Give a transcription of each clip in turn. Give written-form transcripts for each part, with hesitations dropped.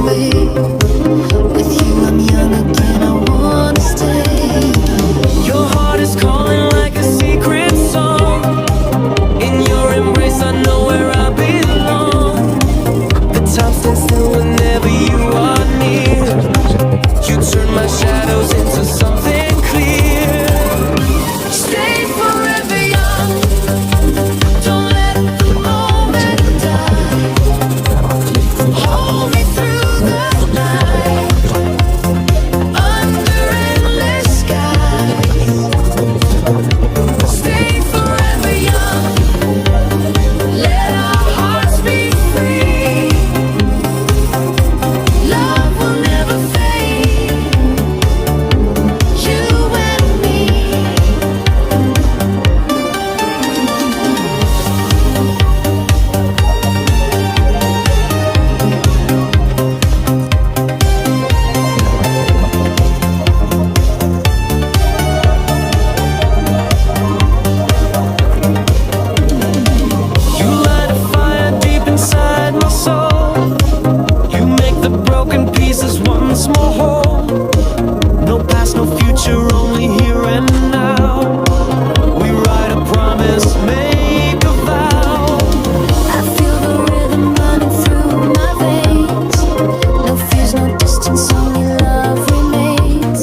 away. With you I'm young again, I wanna stay. Your heart is calling like a secret song. In your embrace I know where I belong. The time stands still whenever you are near. You turn my shadows into something clear. Stay forever young. Don't let the moment die. Hold me through the night. Under endless skies. Stay forever young. Let our hearts be free. Love will never fade. You and me. You light a fire deep inside my soul. You make the broken pieces once more whole. No past, no future, only here and now. We write a promise, make a vow. I feel the rhythm running through my veins. No fears, no distance, only love remains.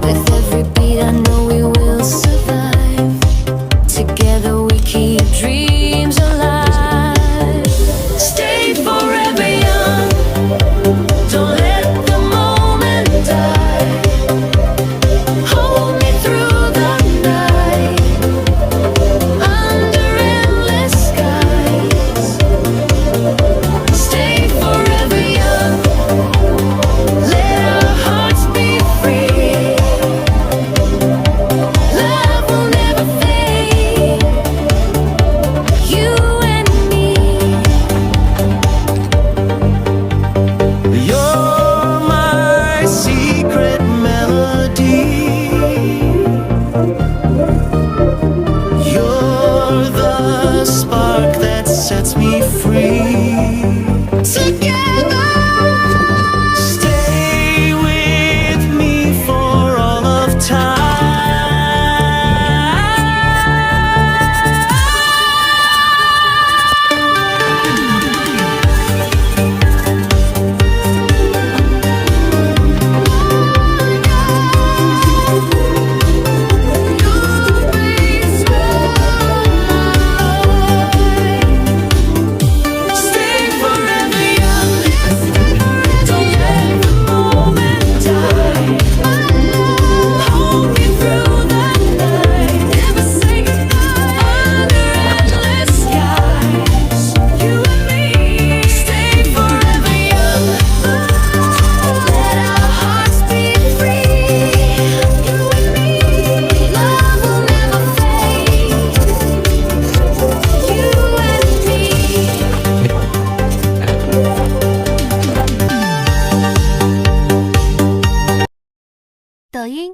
With every beat I know we will survive. Together we keep dreams alive. Stay forever young. Don't let the moment die. Hold me through the night. Under endless skies. Stay forever young. Let our hearts be free. Love will never fade. You and me. You're my secret melody. You're the spark that sets me free. Together. Stay with me for all of time. Stay forever young. Don't let the moment die. Hold me through the night. Never say goodbye. Under endless skies. You and me. Stay forever young. Let our hearts be free. You and me. Love will never fade. You and me. 抖音。